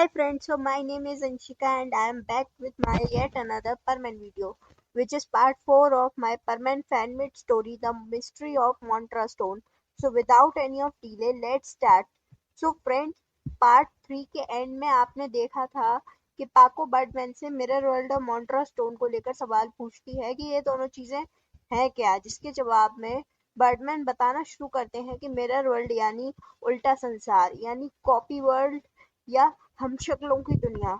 Hi friends, so my name is Anshika and I am back with my yet another permanent video, which is part 4 of my permanent fan-made story, The Mystery of Montra Stone. So without any of delay, let's start. So friends, part 3 के and में आपने देखा था कि पाको Birdman से mirror world और Montra stone को लेकर सवाल पूछती है कि ये दोनों चीजें हैं क्या, जिसके जवाब में बर्डमैन बताना शुरू करते हैं कि मिरर वर्ल्ड यानी उल्टा संसार यानी कॉपी वर्ल्ड या हम शक्लों की दुनिया।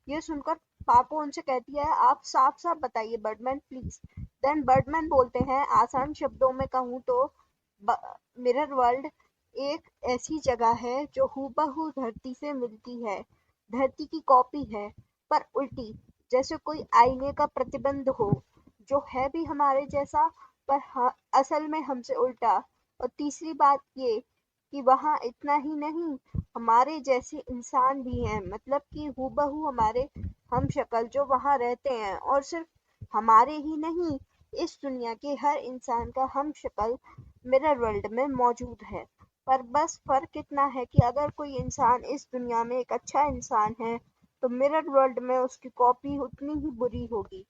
ये सुनकर पाको उनसे कहती है, आप साफ साफ बताइए बर्डमैन प्लीज। देन बर्डमैन बोलते हैं, आसान शब्दों में कहूँ तो मिरर वर्ल्ड एक ऐसी जगह है जो हूबहू धरती से मिलती है, धरती की कॉपी है पर उल्टी, जैसे कोई आईने का प्रतिबिंब हो जो है भी हमारे जैसा पर असल में हमसे उल्टा। और तीसरी बात ये कि वहाँ इतना ही नहीं, हमारे जैसे इंसान भी हैं, मतलब कि हूबहू हमारे हम शक्ल जो वहाँ रहते हैं, और सिर्फ हमारे ही नहीं, इस दुनिया के हर इंसान का हम शक्ल मिरर वर्ल्ड में मौजूद है। पर बस फर्क इतना है कि अगर कोई इंसान इस दुनिया में एक अच्छा इंसान है तो मिरर वर्ल्ड में उसकी कॉपी उतनी ही बुरी होगी।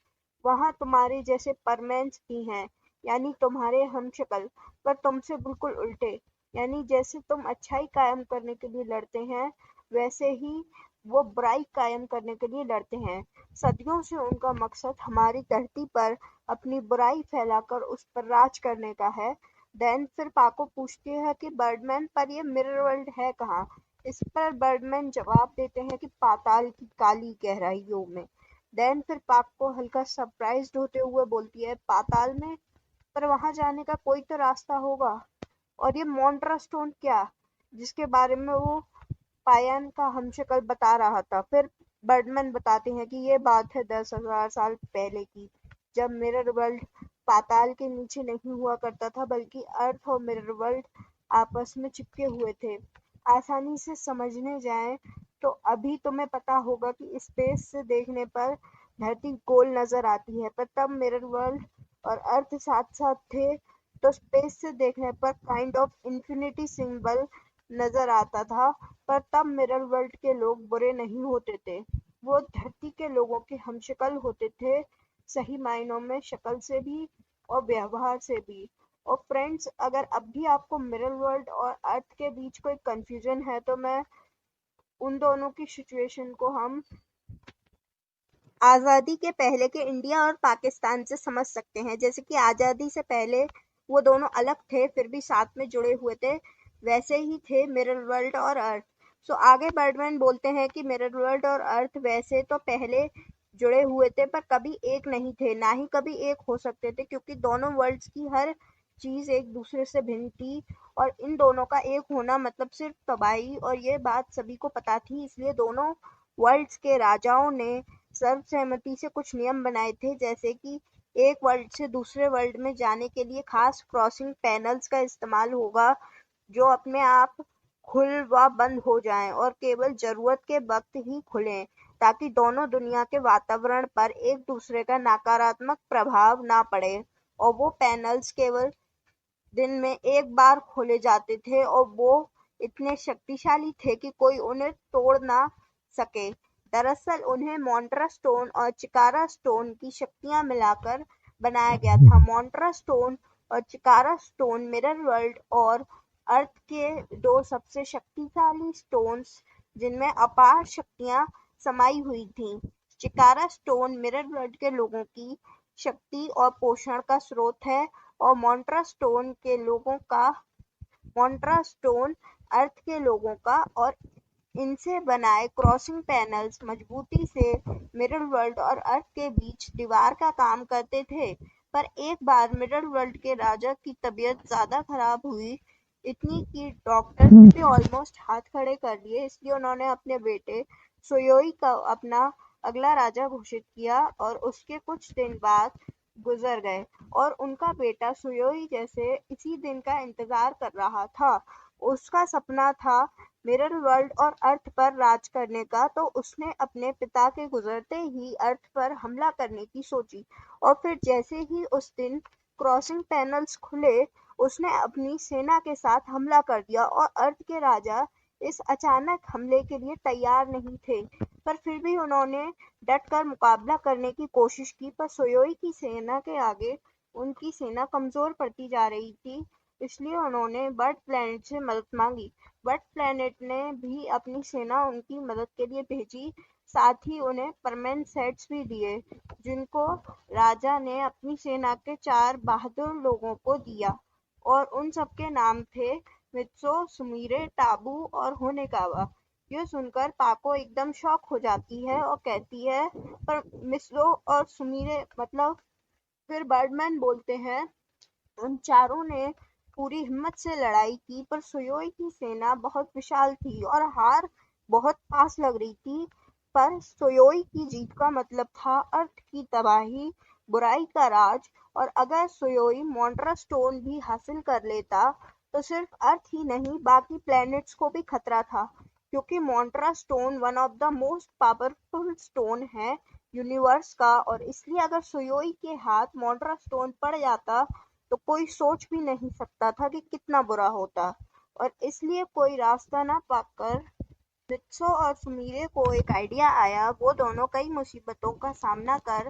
वहाँ तुम्हारे जैसे परमैन्स भी हैं, यानी तुम्हारे हम शक्ल, पर तुमसे बिल्कुल उल्टे। यानी जैसे तुम अच्छाई कायम करने के लिए लड़ते हैं, वैसे ही वो बुराई कायम करने के लिए लड़ते हैं। सदियों से उनका मकसद हमारी धरती पर अपनी बुराई फैलाकर उस पर राज करने का है। देन फिर पाको पूछती है कि बर्डमैन, पर ये मिरर वर्ल्ड है कहाँ? इस पर बर्डमैन जवाब देते हैं कि पाताल की काली गहराइयों में। देन फिर पाको हल्का सरप्राइज्ड होते हुए बोलती है, पाताल में? पर वहां जाने का कोई तो रास्ता होगा। और ये मोंट्रा स्टोन क्या, जिसके बारे में वो पायन का हमशक्ल बता रहा था। फिर बर्डमैन बताते हैं कि ये बात है 10,000 साल पहले की, जब मिरर वर्ल्ड पाताल के नीचे नहीं हुआ करता था, बल्कि अर्थ और मिरर वर्ल्ड आपस में चिपके हुए थे। आसानी से समझने जाएं तो अभी तुम्हें पता होगा कि स्पेस से देखने पर धरती गोल नजर आती है, पर तब मिरर वर्ल्ड और अर्थ साथ साथ थे, तो स्पेस से देखने पर काइंड ऑफ इंफिनिटी सिंबल नजर आता था। पर तब मिरर वर्ल्ड के लोग बुरे नहीं होते थे, वो धरती के लोगों के हमशक्ल होते थे, सही मायनों में शक्ल से भी और व्यवहार से भी। और फ्रेंड्स, अगर अब भी आपको मिरर वर्ल्ड और अर्थ के बीच कोई कंफ्यूजन है तो मैं उन दोनों की सिचुएशन को हम आज़ादी के पहले के इंडिया और पाकिस्तान से समझ सकते हैं। जैसे कि आज़ादी से पहले वो दोनों अलग थे फिर भी साथ में जुड़े हुए थे, वैसे ही थे मिरर वर्ल्ड और अर्थ। सो आगे बर्डमैन बोलते हैं कि मिरर वर्ल्ड और अर्थ वैसे तो पहले जुड़े हुए थे पर कभी एक नहीं थे, ना ही कभी एक हो सकते थे, क्योंकि दोनों वर्ल्ड्स की हर चीज एक दूसरे से भिन्न थी और इन दोनों का एक होना मतलब सिर्फ तबाही, और ये बात सभी को पता थी। इसलिए दोनों वर्ल्ड्स के राजाओं ने सर्वसहमति से कुछ नियम बनाए थे, जैसे कि एक वर्ल्ड से दूसरे वर्ल्ड में जाने के लिए खास क्रॉसिंग पैनल्स का इस्तेमाल होगा, जो अपने आप खुल व बंद हो जाएं और केवल जरूरत के वक्त ही खुलें, ताकि दोनों दुनिया के वातावरण पर एक दूसरे का नकारात्मक प्रभाव ना पड़े। और वो पैनल्स केवल दिन में एक बार खोले जाते थे और वो इतने शक्तिशाली थे कि कोई उन्हें तोड़ ना सके। दरअसल उन्हें मोंट्रा स्टोन और चिकारा स्टोन की शक्तियां मिलाकर बनाया गया था। मोंट्रा स्टोन और चिकारा स्टोन मिरर वर्ल्ड और अर्थ के दो सबसे शक्तिशाली स्टोन्स, जिनमें अपार शक्तियां समाई हुई थीं। चिकारा स्टोन मिरर वर्ल्ड के लोगों की शक्ति और पोषण का स्रोत है, और मोंट्रा स्टोन अर्थ के लोगों का, और इनसे बनाए क्रॉसिंग पैनल्स मजबूती से मिरर वर्ल्ड और अर्थ के बीच दीवार का काम करते थे। पर एक बार मिरर वर्ल्ड के राजा की तबीयत ज्यादा खराब हुई, इतनी कि डॉक्टर ने भी ऑलमोस्ट हाथ खड़े कर लिए। इसलिए उन्होंने अपने बेटे सुयोई का अपना अगला राजा घोषित किया, और उसके कुछ दिन बाद गुजर गए और उनका बेटा सुयोई जैसे इसी दिन का इंतजार कर रहा था। उसका सपना था मिरर वर्ल्ड और अर्थ पर राज करने का, तो उसने अपने पिता के गुजरते ही अर्थ पर हमला करने की सोची। और फिर जैसे ही उस दिन क्रॉसिंग पैनल्स खुले, उसने अपनी सेना के साथ हमला कर दिया और अर्थ के राजा इस अचानक हमले के लिए तैयार नहीं थे, पर फिर भी उन्होंने डटकर मुकाबला करने की कोशिश की। पर सोयोई की सेना के आगे उनकी सेना कमजोर पड़ती जा रही थी, इसलिए उन्होंने बर्ड प्लैनेट से मदद मांगी। बर्ड प्लैनेट ने भी अपनी सेना उनकी मदद के लिए भेजी, साथ ही उन्हें परमानेंट सेट्स भी दिए, जिनको राजा ने अपनी सेना के 4 बहादुर लोगों को दिया, और उन सबके नाम थे मित्सो, सुमिरे, टाबू और होनेकावा। यह सुनकर पाको एकदम शॉक हो जाती है और कहती है, पर मित्सो और सुमिरे मतलब? फिर बर्डमैन बोलते हैं, उन चारों ने पूरी हिम्मत से लड़ाई की, पर सुयोई की सेना बहुत विशाल थी और हार बहुत पास लग रही थी। पर सुयोई की जीत का मतलब था अर्थ की तबाही, बुराई का राज, और अगर सुयोई मोंट्रा स्टोन भी हासिल कर लेता, तो सिर्फ अर्थ ही नहीं बाकी प्लैनेट्स को भी खतरा था, क्योंकि Montra stone one of the most powerful stone है यूनिवर्स का, और इसलिए अगर सुयोई के हाथ मोंट्रा स्टोन पड़ जाता, तो कोई सोच भी नहीं सकता था कि कितना बुरा होता। और इसलिए कोई रास्ता ना पाकर मित्सो और सुमीरे को एक आइडिया आया। वो दोनों कई मुसीबतों का सामना कर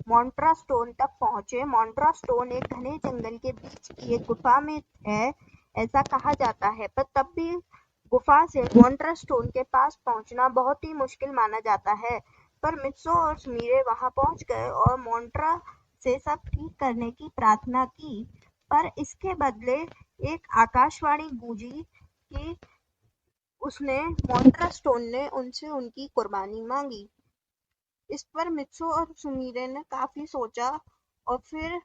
मोंट्रा स्टोन तक पहुंचे। मोंट्रा स्टोन एक घने जंगल के बीच की एक गुफा में है, ऐसा कहा जाता है, पर तब भी गुफा से मोंट्रा स्टोन के पास पहुंचना बहुत ही मुश्किल माना जाता है। पर मित्सो और सुमीरे वहां पहुंच गए और मोंट्रा से सब ठीक करने की प्रार्थना की, पर इसके बदले एक आकाशवाणी गूंजी कि उसने मोंट्रा स्टोन ने उनसे उनकी कुर्बानी मांगी। इस पर मित्सो और सुमीरे ने काफी सोचा और फिर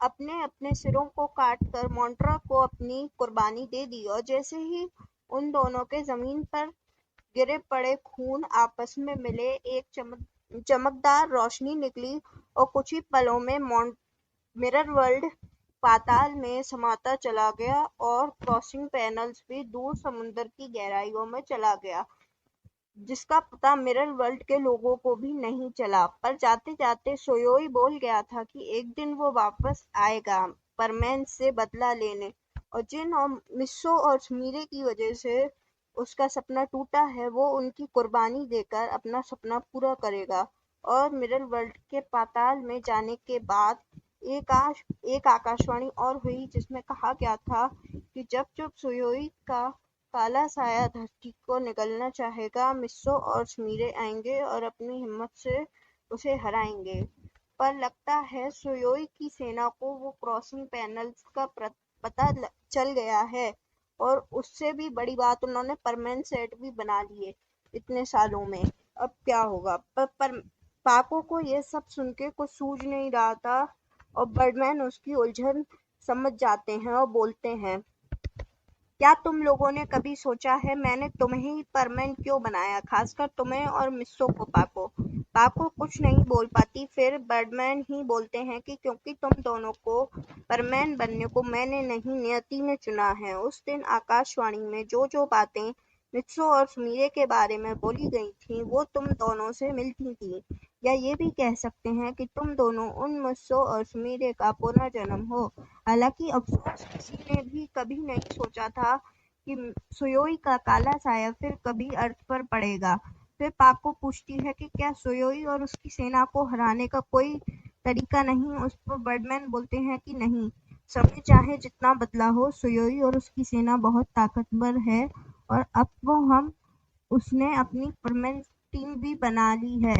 अपने अपने सिरों को काट कर मोंट्रा को अपनी कुर्बानी दे दी, और जैसे ही उन दोनों के जमीन पर गिरे पड़े खून आपस में मिले, एक चमकदार रोशनी निकली और कुछ ही पलों में मिरर वर्ल्ड पाताल में समाता चला गया और क्रॉसिंग पैनल्स भी दूर समुद्र की गहराइयों में चला गया, जिसका पता मिरर वर्ल्ड के लोगों को भी नहीं चला। पर जाते जाते सोयोई बोल गया था कि एक दिन वो वापस आएगा परमैन से बदला लेने, और जिन और मिस्सो और सुमीरे की वजह से उसका सपना टूटा है, वो उनकी कुर्बानी देकर अपना सपना पूरा करेगा। और मिरर वर्ल्ड के पाताल में जाने के बाद एक आकाशवाणी और हुई, जिसमें कहा गया था कि जब जब सोयोई का काला साया धरती को निगलना चाहेगा, मिस्सो और सुमीरे आएंगे और अपनी हिम्मत से उसे हराएंगे। पर लगता है सोयोई की सेना को वो क्रॉसिंग पैनल्स का पता चल गया है, और उससे भी बड़ी बात, उन्होंने परमानेंट सेट भी बना लिए इतने सालों में। अब क्या होगा? पर पाको को ये सब सुन के कुछ सूझ नहीं रहा था, और बर्डमैन उसकी उलझन समझ जाते हैं और बोलते हैं, क्या तुम लोगों ने कभी सोचा है मैंने तुम्हें ही परमैन क्यों बनाया, खासकर तुम्हें और मिस्सो को? पाको पाको कुछ नहीं बोल पाती। फिर बर्डमैन ही बोलते हैं कि क्योंकि तुम दोनों को परमैन बनने को मैंने नहीं, नियति ने चुना है। उस दिन आकाशवाणी में जो जो बातें मित्सो और सुमीरे के बारे में बोली गई थी, वो तुम दोनों से मिलती थी, या ये भी कह सकते हैं कि तुम दोनों उन मित्सो और सुमीरे का पुनर्जन्म हो। हालांकि अफसोस, किसी ने भी कभी नहीं सोचा था कि सुयोई का काला साया फिर कभी अर्थ पर पड़ेगा। फिर पाको पूछती है कि क्या सुयोई और उसकी सेना को हराने का कोई तरीका नहीं? उस पर बर्डमैन बोलते हैं कि नहीं, समय चाहे जितना बदला हो, सुयोई और उसकी सेना बहुत ताकतवर है, और अब वो हम उसने अपनी परमानेंट टीम भी बना ली है,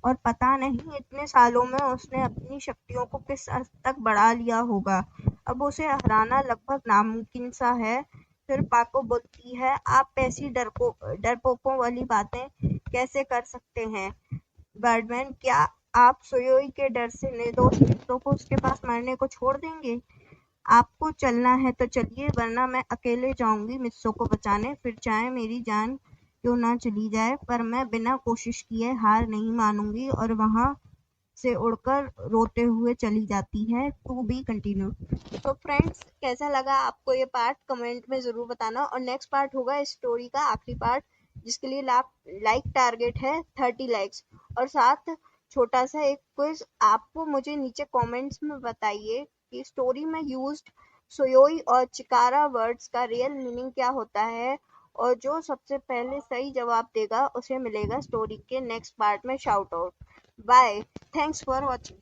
और पता नहीं इतने सालों में उसने अपनी शक्तियों को किस हद तक बढ़ा लिया होगा। अब उसे हराना लगभग नामुमकिन सा है। फिर पाको बोलती है, आप ऐसी डरपोकों वाली बातें कैसे कर सकते हैं बर्डमैन? क्या आप सुयोई के डर से निर्दोष मित्रों को उसके पास मरने को छोड़ देंगे? आपको चलना है तो चलिए, वरना मैं अकेले जाऊंगी मित्सो को बचाने, फिर चाहे मेरी जान क्यों ना चली जाए, पर मैं बिना कोशिश किए हार नहीं मानूंगी। और वहां से उड़कर रोते हुए चली जाती है। To be continue. तो फ्रेंड्स, कैसा लगा आपको ये पार्ट कमेंट में जरूर बताना, और नेक्स्ट पार्ट होगा इस स्टोरी का आखिरी पार्ट, जिसके लिए लाइक टारगेट है 30 लाइक्स, और साथ छोटा सा एक क्विज। आपको मुझे नीचे कमेंट्स में बताइए कि स्टोरी में यूज्ड सोयोई और चिकारा वर्ड्स का रियल मीनिंग क्या होता है, और जो सबसे पहले सही जवाब देगा उसे मिलेगा स्टोरी के नेक्स्ट पार्ट में shout out. Bye. Thanks for watching.